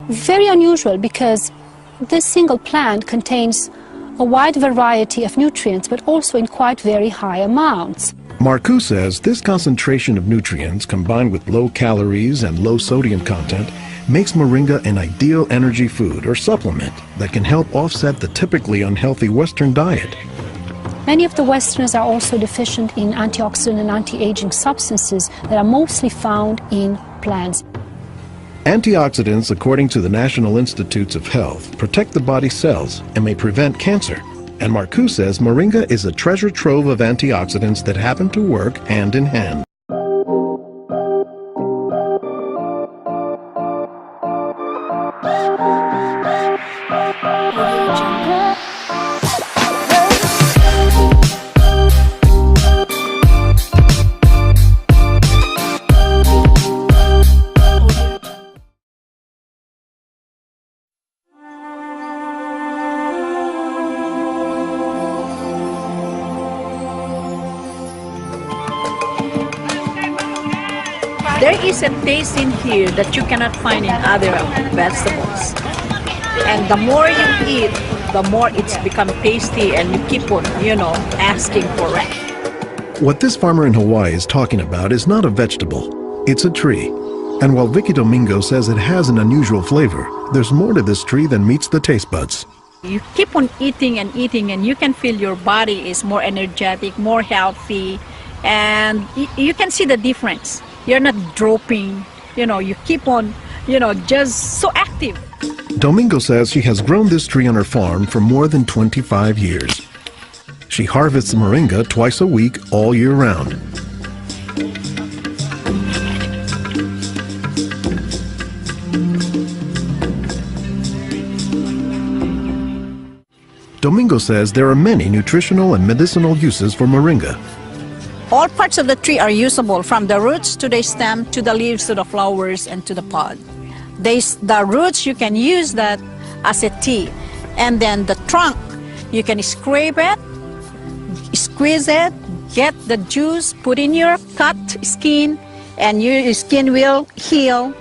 very unusual because this single plant contains a wide variety of nutrients, but also in quite very high amounts. Marcoux says this concentration of nutrients combined with low calories and low sodium content makes moringa an ideal energy food or supplement that can help offset the typically unhealthy Western diet. Many of the Westerners are also deficient in antioxidant and anti-aging substances that are mostly found in plants. Antioxidants, according to the National Institutes of Health, protect the body's cells and may prevent cancer. And Marcoux says moringa is a treasure trove of antioxidants that happen to work hand in hand. There is a taste in here that you cannot find in other vegetables. And the more you eat, the more it's become tasty and you keep on, asking for it. What this farmer in Hawaii is talking about is not a vegetable, it's a tree. And while Vicky Domingo says it has an unusual flavor, there's more to this tree than meets the taste buds. You keep on eating and eating and you can feel your body is more energetic, more healthy, and you can see the difference. You're not dropping, you keep on, just so active. Domingo says she has grown this tree on her farm for more than 25 years. She harvests moringa twice a week all year round. Domingo says there are many nutritional and medicinal uses for moringa. All parts of the tree are usable, from the roots to the stem, to the leaves, to the flowers, and to the pod. The roots, you can use that as a tea. And then the trunk, you can scrape it, squeeze it, get the juice, put in your cut skin, and your skin will heal.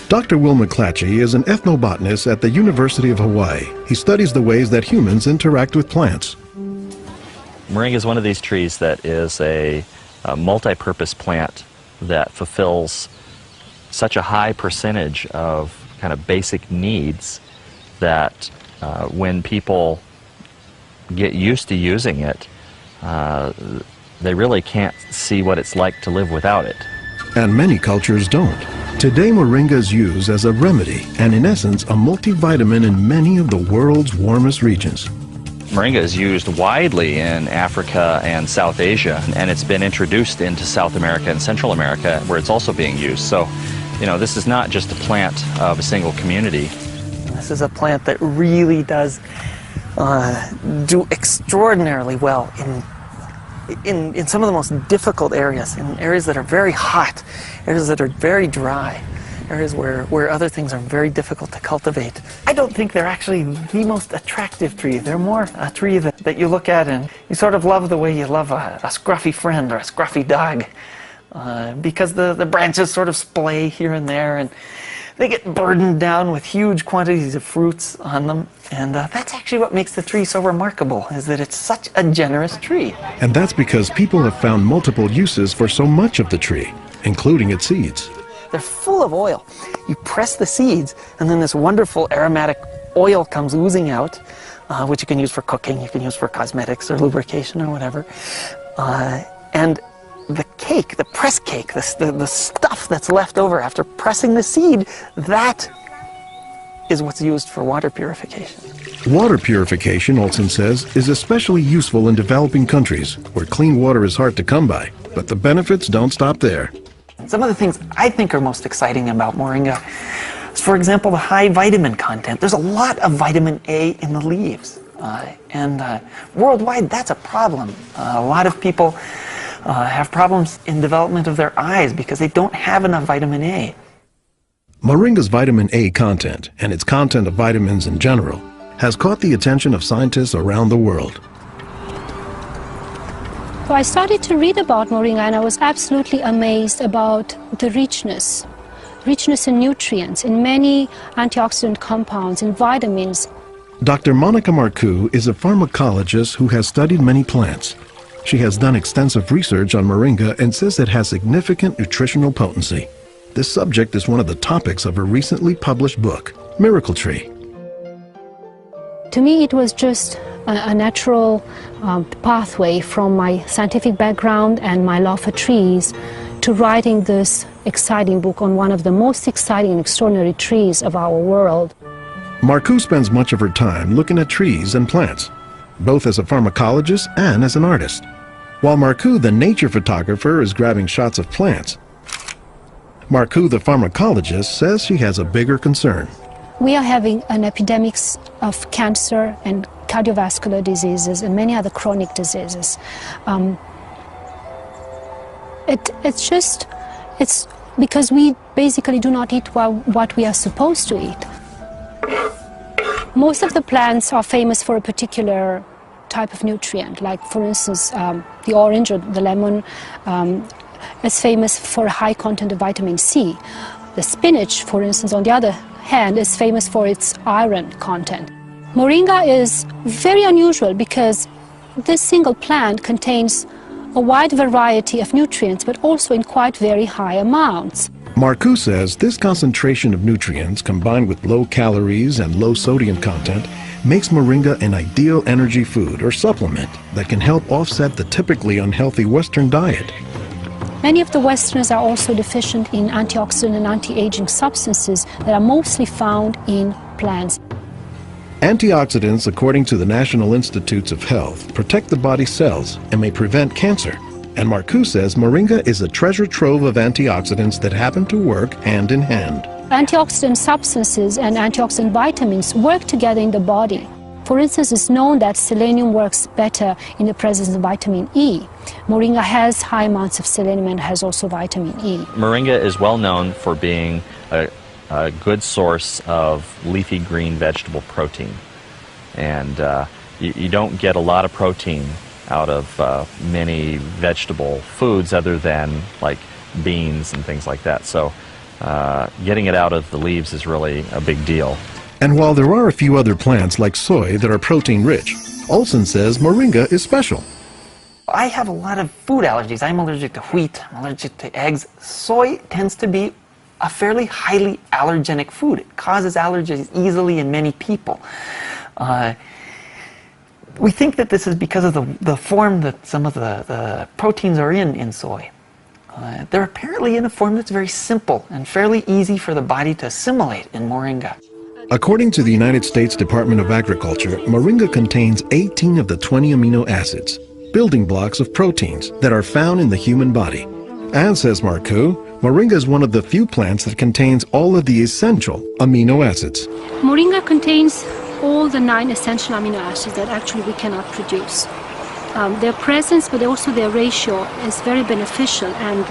Dr. Will McClatchy is an ethnobotanist at the University of Hawaii. He studies the ways that humans interact with plants. Moringa is one of these trees that is a multi-purpose plant that fulfills such a high percentage of kind of basic needs that when people get used to using it, they really can't see what it's like to live without it. And many cultures don't. Today, moringa is used as a remedy and, in essence, a multivitamin in many of the world's warmest regions. Moringa is used widely in Africa and South Asia, and it's been introduced into South America and Central America, where it's also being used. So, this is not just a plant of a single community. This is a plant that really does do extraordinarily well in some of the most difficult areas, in areas that are very hot, areas that are very dry, areas where other things are very difficult to cultivate. I don't think they're actually the most attractive tree. They're more a tree that you look at and you sort of love the way you love a scruffy friend or a scruffy dog, because the branches sort of splay here and there, and they get burdened down with huge quantities of fruits on them. And that's actually what makes the tree so remarkable, is that it's such a generous tree. And that's because people have found multiple uses for so much of the tree, including its seeds. They're full of oil. You press the seeds, and then this wonderful aromatic oil comes oozing out, which you can use for cooking, you can use for cosmetics or lubrication or whatever. And the cake, the press cake, the stuff that's left over after pressing the seed, that is what's used for water purification. Water purification, Olson says, is especially useful in developing countries where clean water is hard to come by. But the benefits don't stop there. Some of the things I think are most exciting about moringa is, for example, the high vitamin content. There's a lot of vitamin A in the leaves. And worldwide, that's a problem. A lot of people have problems in development of their eyes because they don't have enough vitamin A. Moringa's vitamin A content, and its content of vitamins in general, has caught the attention of scientists around the world. So I started to read about moringa and I was absolutely amazed about the richness. richness in nutrients, in many antioxidant compounds, in vitamins. Dr. Monica Marcoux is a pharmacologist who has studied many plants. She has done extensive research on moringa and says it has significant nutritional potency. This subject is one of the topics of her recently published book, Miracle Tree. To me, it was just a natural pathway from my scientific background and my love for trees to writing this exciting book on one of the most exciting and extraordinary trees of our world. Marcoux spends much of her time looking at trees and plants, both as a pharmacologist and as an artist. While Marcoux, the nature photographer, is grabbing shots of plants, Marcoux, the pharmacologist, says she has a bigger concern. We are having an epidemic of cancer and cardiovascular diseases and many other chronic diseases. It's because we basically do not eat what we are supposed to eat. Most of the plants are famous for a particular type of nutrient, like for instance the orange or the lemon is famous for a high content of vitamin C. The spinach, for instance, on the other hand, is famous for its iron content. Moringa is very unusual because this single plant contains a wide variety of nutrients, but also in quite very high amounts. Marcoux says this concentration of nutrients combined with low calories and low sodium content makes moringa an ideal energy food or supplement that can help offset the typically unhealthy Western diet. Many of the Westerners are also deficient in antioxidant and anti-aging substances that are mostly found in plants. Antioxidants, according to the National Institutes of Health, protect the body's cells and may prevent cancer. And Marcoux says moringa is a treasure trove of antioxidants that happen to work hand in hand. Antioxidant substances and antioxidant vitamins work together in the body. For instance, it's known that selenium works better in the presence of vitamin E. Moringa has high amounts of selenium and has also vitamin E. Moringa is well known for being a good source of leafy green vegetable protein. And you don't get a lot of protein out of many vegetable foods other than like beans and things like that. So getting it out of the leaves is really a big deal. And while there are a few other plants like soy that are protein rich, Olson says moringa is special. I have a lot of food allergies. I'm allergic to wheat, I'm allergic to eggs. Soy tends to be a fairly highly allergenic food. It causes allergies easily in many people. We think that this is because of the form that some of the proteins are in soy. They're apparently in a form that's very simple and fairly easy for the body to assimilate in moringa. According to the United States Department of Agriculture, moringa contains 18 of the 20 amino acids, building blocks of proteins that are found in the human body. And, says Marcoux, moringa is one of the few plants that contains all of the essential amino acids. Moringa contains all the 9 essential amino acids that actually we cannot produce. Their presence, but also their ratio, is very beneficial, and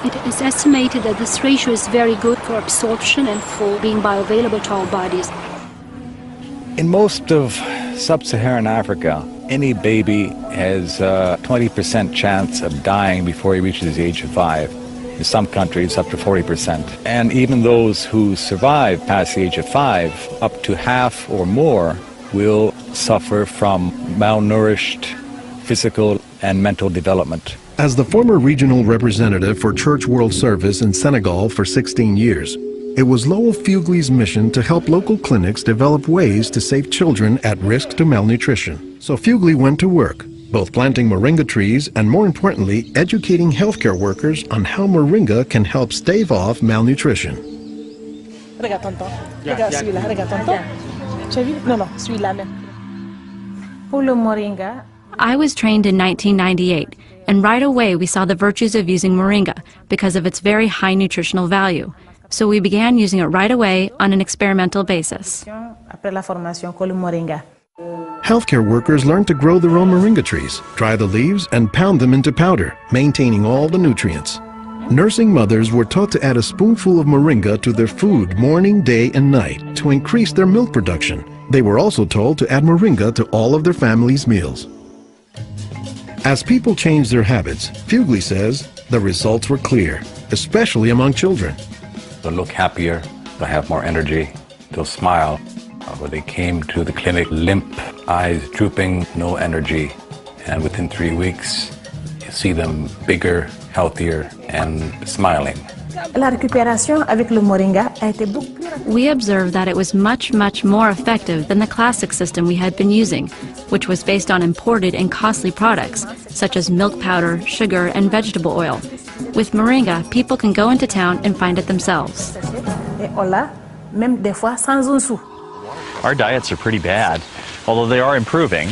it is estimated that this ratio is very good for absorption and for being bioavailable to our bodies. In most of sub-Saharan Africa, any baby has a 20% chance of dying before he reaches the age of 5. In some countries, up to 40%. And even those who survive past the age of 5, up to half or more will suffer from malnourished physical and mental development. As the former regional representative for Church World Service in Senegal for 16 years, it was Lowell Fugle's mission to help local clinics develop ways to save children at risk to malnutrition. So Fugle went to work, both planting moringa trees and, more importantly, educating healthcare workers on how moringa can help stave off malnutrition. I was trained in 1998, and right away we saw the virtues of using moringa because of its very high nutritional value. So we began using it right away on an experimental basis. Healthcare workers learned to grow their own moringa trees, dry the leaves, and pound them into powder, maintaining all the nutrients. Nursing mothers were taught to add a spoonful of moringa to their food morning, day, and night to increase their milk production. They were also told to add moringa to all of their family's meals. As people changed their habits, Fugle says the results were clear, especially among children. they'll look happier, they'll have more energy, they'll smile. When they came to the clinic, limp, eyes drooping, no energy, and within 3 weeks, you see them bigger, healthier, and smiling. La récupération avec le moringa a été beaucoup plus rapide. We observed that it was much, much more effective than the classic system we had been using, which was based on imported and costly products, such as milk powder, sugar, and vegetable oil. With Moringa, people can go into town and find it themselves. Et on l'a, même des fois sans un sou. Our diets are pretty bad, although they are improving.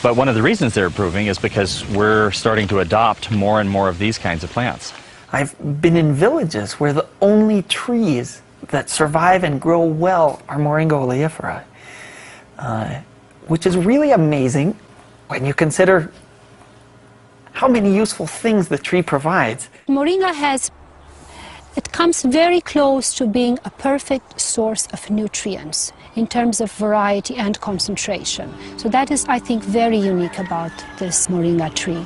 But one of the reasons they're improving is because we're starting to adopt more and more of these kinds of plants. I've been in villages where the only trees that survive and grow well are Moringa oleifera, which is really amazing when you consider how many useful things the tree provides. Moringa it comes very close to being a perfect source of nutrients in terms of variety and concentration. So that is, I think, very unique about this Moringa tree.